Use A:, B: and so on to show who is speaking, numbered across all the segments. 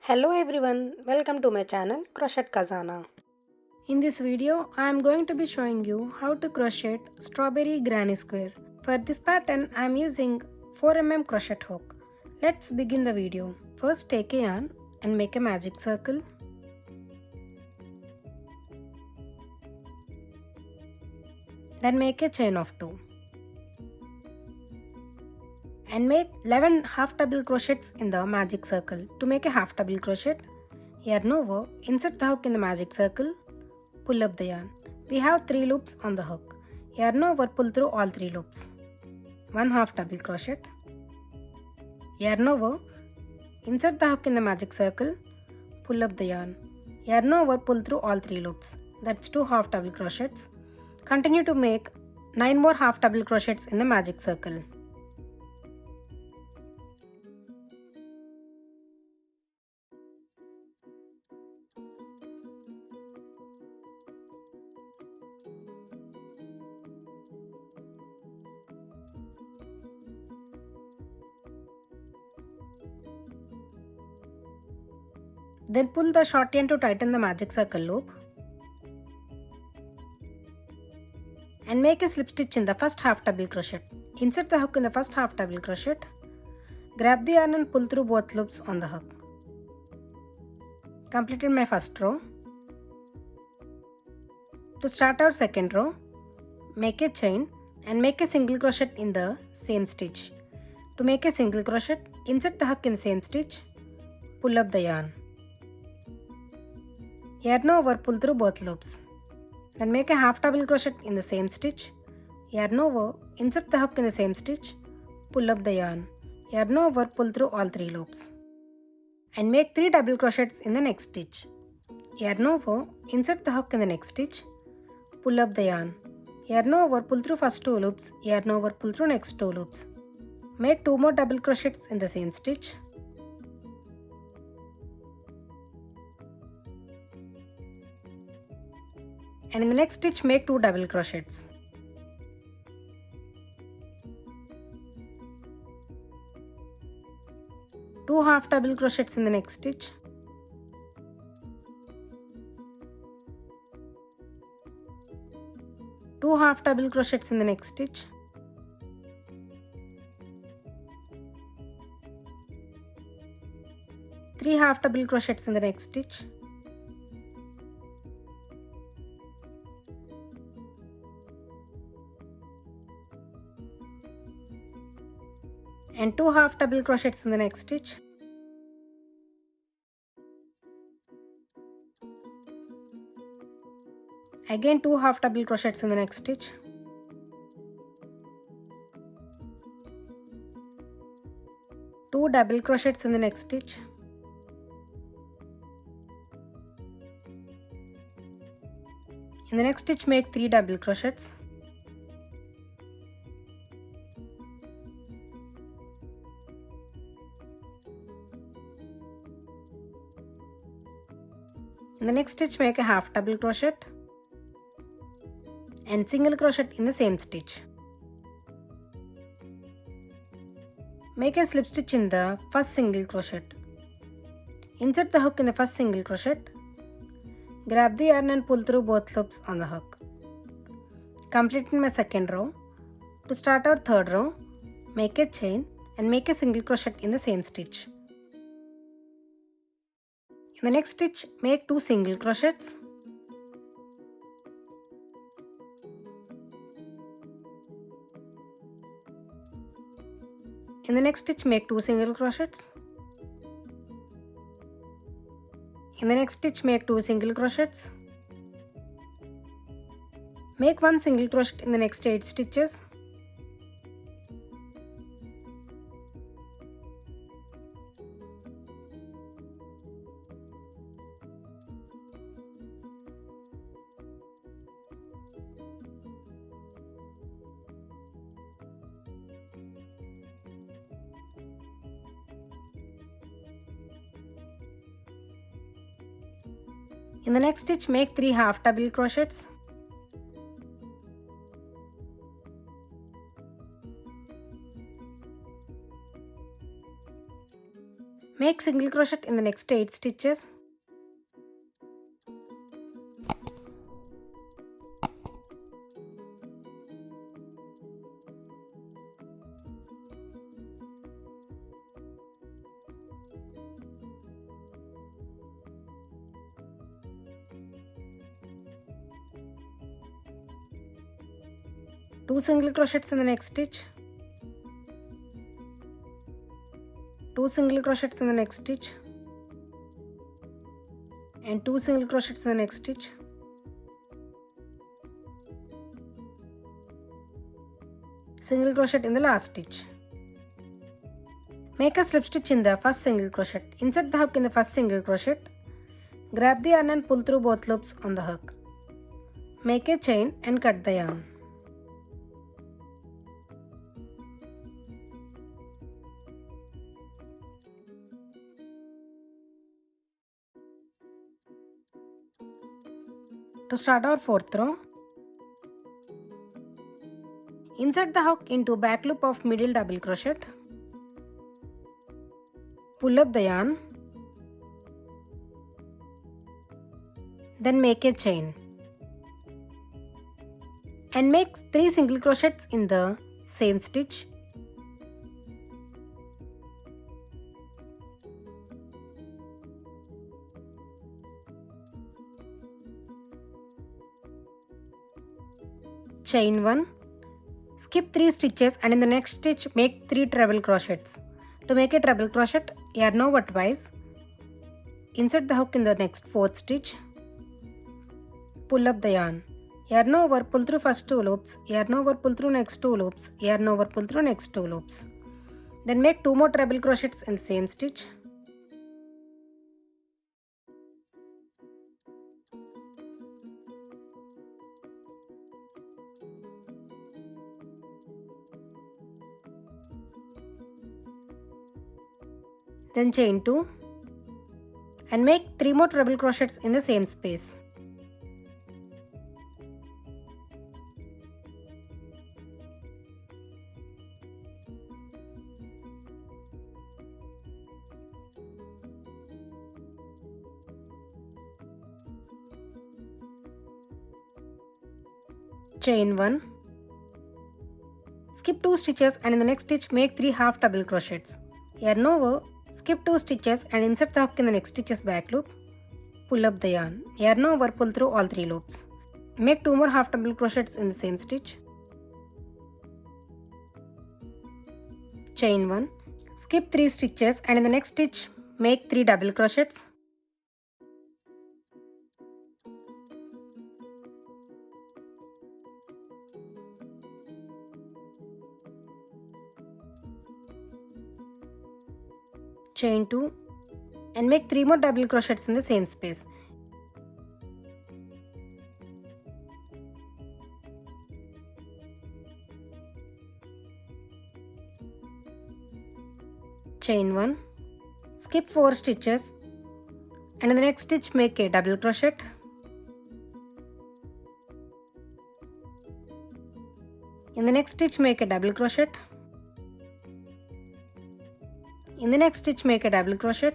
A: Hello everyone, welcome to my channel Crochet Khazana. In this video, I am going to be showing you how to crochet strawberry granny square. For this pattern, I am using 4 crochet hook. Let's begin the video. First take a yarn and make a magic circle. Then make a chain of 2. And make 11 half double crochets in the magic circle. To make a half double crochet, yarn over, insert the hook in the magic circle, pull up the yarn. We have 3 loops on the hook. Yarn over, pull through all 3 loops. 1 half double crochet. Yarn over, insert the hook in the magic circle, pull up the yarn. Yarn over, pull through all 3 loops. That's 2 half double crochets. Continue to make 9 more half double crochets in the magic circle. Then pull the short end to tighten the magic circle loop. And make a slip stitch in the first half double crochet. Insert the hook in the first half double crochet. Grab the yarn and pull through both loops on the hook. Completed my first row. To start our second row, make a chain and make a single crochet in the same stitch. To make a single crochet, insert the hook in the same stitch, pull up the yarn. Yarn over, pull through both loops. Then make a half double crochet in the same stitch. Yarn over, insert the hook in the same stitch, pull up the yarn. Yarn over, pull through all 3 loops. And make 3 double crochets in the next stitch. Yarn over, insert the hook in the next stitch, pull up the yarn. Yarn over, pull through first 2 loops, yarn over, pull through next 2 loops. Make 2 more double crochets in the same stitch. And in the next stitch, make 2 double crochets. Two half double crochets in the next stitch. Two half double crochets in the next stitch. Three half double crochets in the next stitch. And 2 half double crochets in the next stitch. Again 2 half double crochets in the next stitch. Two double crochets in the next stitch. In the next stitch, make 3 double crochets. In the next stitch, make a half double crochet and single crochet in the same stitch. Make a slip stitch in the first single crochet. Insert the hook in the first single crochet. Grab the yarn and pull through both loops on the hook. Completing my second row. To start our third row, make a chain and make a single crochet in the same stitch. In the next stitch, make 2 single crochets. In the next stitch, make 2 single crochets. In the next stitch, make 2 single crochets. Make 1 single crochet in the next 8 stitches. In the next stitch, make 3 half double crochets. Make single crochet in the next 8 stitches. Two single crochets in the next stitch. 2 single crochets in the next stitch. And 2 single crochets in the next stitch. Single crochet in the last stitch. Make a slip stitch in the first single crochet. Insert the hook in the first single crochet. Grab the yarn and pull through both loops on the hook. Make a chain and cut the yarn. To start our fourth row, insert the hook into back loop of middle double crochet. Pull up the yarn. Then make a chain. And make 3 single crochets in the same stitch. Chain 1, skip 3 stitches and in the next stitch make 3 treble crochets. To make a treble crochet, yarn over twice. Insert the hook in the next 4th stitch. Pull up the yarn. Yarn over, pull through first 2 loops, yarn over, pull through next 2 loops, yarn over, pull through next 2 loops. Then make 2 more treble crochets in the same stitch. Then chain 2 and make 3 more treble crochets in the same space. Chain 1, skip 2 stitches and in the next stitch make 3 half double crochets. Yarn over, skip 2 stitches and insert the hook in the next stitch's back loop. Pull up the yarn. Yarn over, pull through all 3 loops. Make 2 more half double crochets in the same stitch. Chain 1, skip 3 stitches and in the next stitch make 3 double crochets. Chain 2 and make 3 more double crochets in the same space. Chain 1, skip 4 stitches and in the next stitch make a double crochet. In the next stitch make a double crochet. In the next stitch make a double crochet.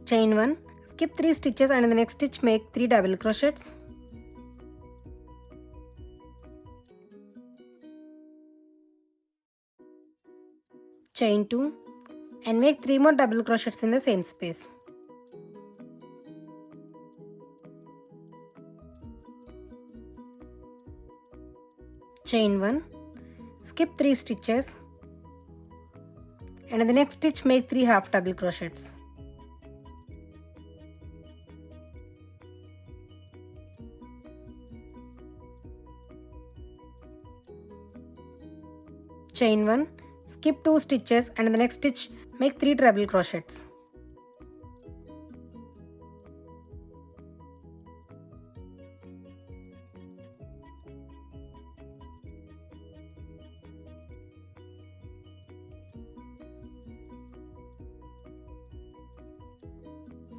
A: Chain 1, skip 3 stitches and in the next stitch make 3 double crochets. Chain 2 and make 3 more double crochets in the same space. Chain 1, skip 3 stitches and in the next stitch make 3 half double crochets. Chain 1, skip 2 stitches and in the next stitch make 3 treble crochets.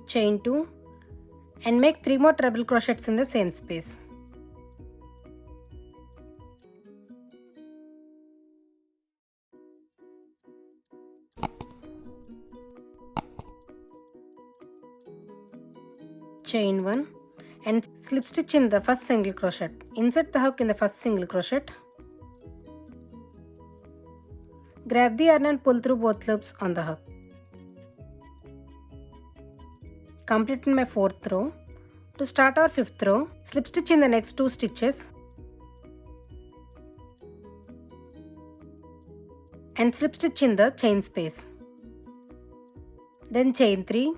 A: Chain 2 and make 3 more treble crochets in the same space. chain 1 and slip stitch in the first single crochet. Insert the hook in the first single crochet. Grab the yarn and pull through both loops on the hook. Completed my 4th row. To start our 5th row, slip stitch in the next 2 stitches and slip stitch in the chain space. Then chain 3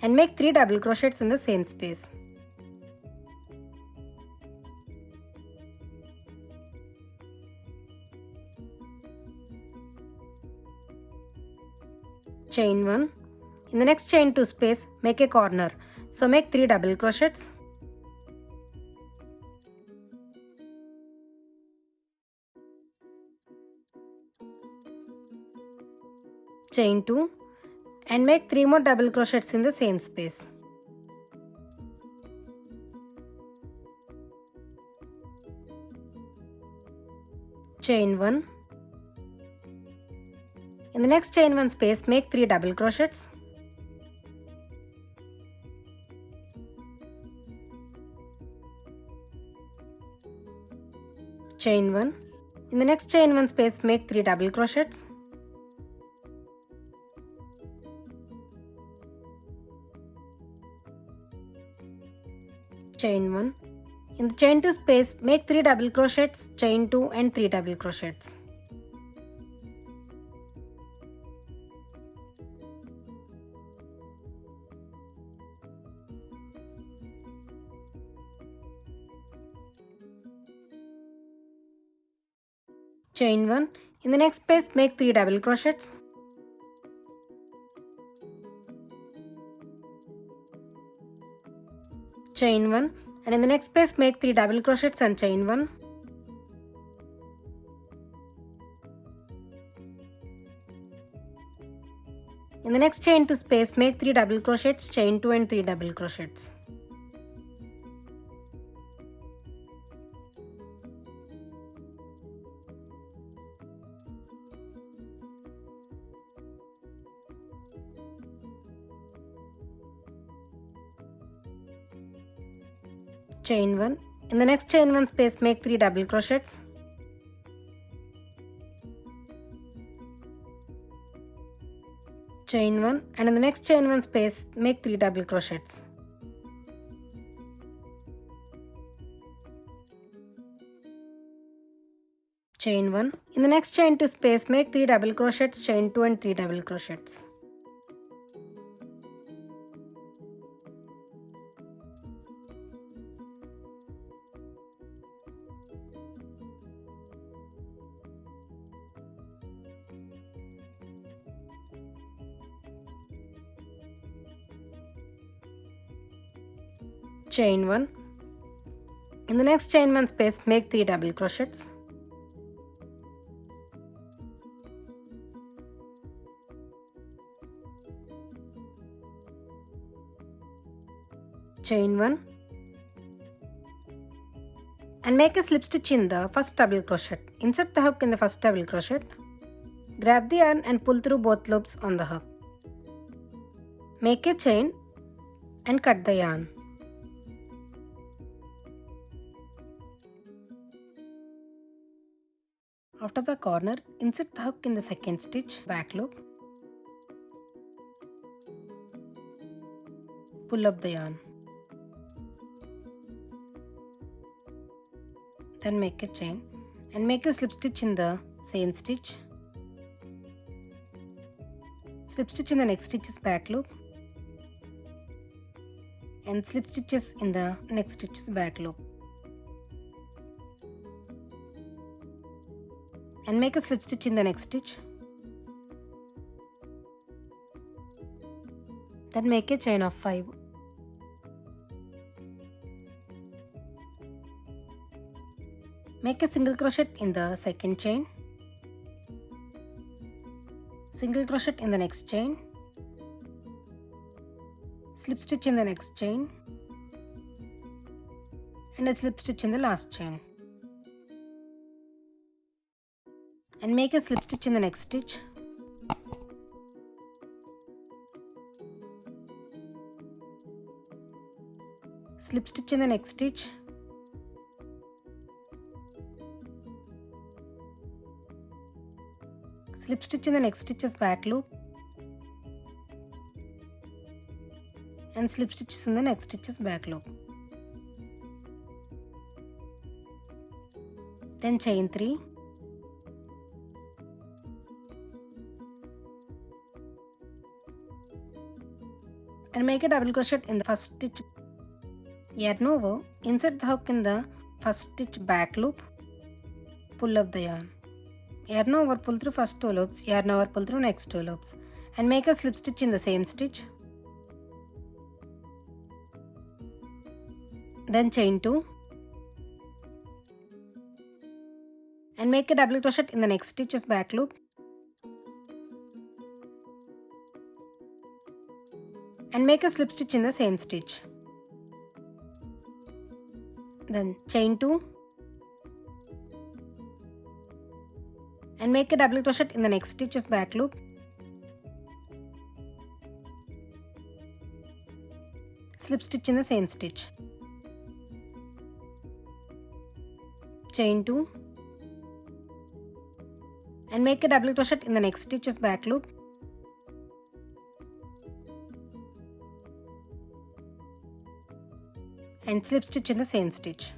A: and make 3 double crochets in the same space. Chain 1. In the next chain 2 space, make a corner. So make 3 double crochets. Chain 2 and make 3 more double crochets in the same space. Chain 1. In the next chain 1 space, make 3 double crochets. Chain 1. In the next chain 1 space, make 3 double crochets. Chain 1. In the chain 2 space, make 3 double crochets, chain 2 and 3 double crochets. Chain 1. In the next space, make 3 double crochets. Chain 1 and in the next space make 3 double crochets and chain 1. In the next chain 2 space make 3 double crochets, chain 2 and 3 double crochets. Chain 1. In the next chain 1 space make 3 double crochets. Chain 1 and in the next chain 1 space make 3 double crochets. Chain 1. In the next chain 2 space make 3 double crochets, chain 2 and 3 double crochets. Chain 1. In the next chain 1 space make 3 double crochets. Chain 1 and make a slip stitch in the first double crochet. Insert the hook in the first double crochet. Grab the yarn and pull through both loops on the hook. Make a chain and cut the yarn. After the corner, insert the hook in the second stitch, back loop. Pull up the yarn. Then make a chain and make a slip stitch in the same stitch. Slip stitch in the next stitch's back loop and slip stitches in the next stitch's back loop. And make a slip stitch in the next stitch. Then make a chain of 5. Make a single crochet in the second chain. Single crochet in the next chain. Slip stitch in the next chain. And a slip stitch in the last chain. And make a slip stitch in the next stitch. slip stitch in the next stitch, slip stitch in the next stitch's back loop, and slip stitches in the next stitch's back loop. Then chain 3, and make a double crochet in the first stitch. Yarn over, insert the hook in the first stitch back loop, pull up the yarn. Yarn over, pull through first 2 loops, yarn over, pull through next 2 loops, and make a slip stitch in the same stitch. Then chain 2, and make a double crochet in the next stitch's back loop, and make a slip stitch in the same stitch. Then chain 2, and make a double crochet in the next stitch's back loop, slip stitch in the same stitch. Chain 2, and make a double crochet in the next stitch's back loop, and slip stitch in the same stitch.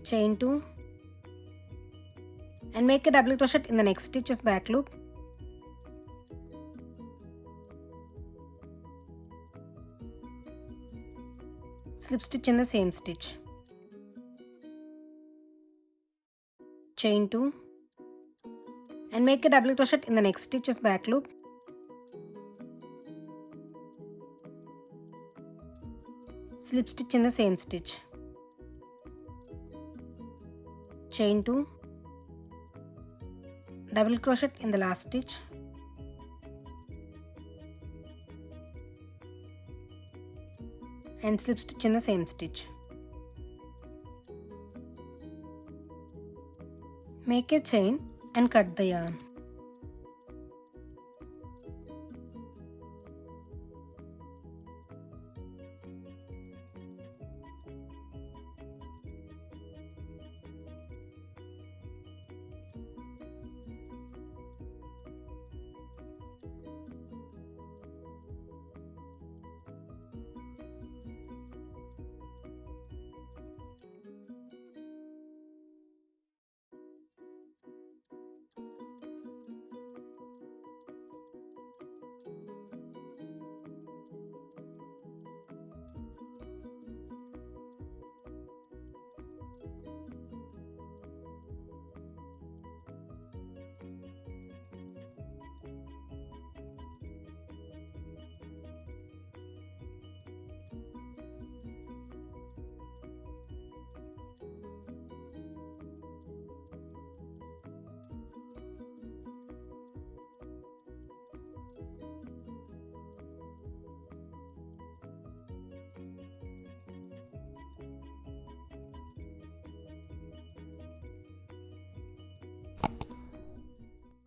A: Chain 2, and make a double crochet in the next stitch's back loop, slip stitch in the same stitch. Chain 2, and make a double crochet in the next stitch's back loop, slip stitch in the same stitch. Chain 2, double crochet in the last stitch, and slip stitch in the same stitch. Make a chain and cut the yarn.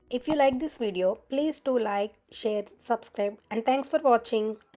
A: If you like this video, please do like, share, subscribe, and thanks for watching.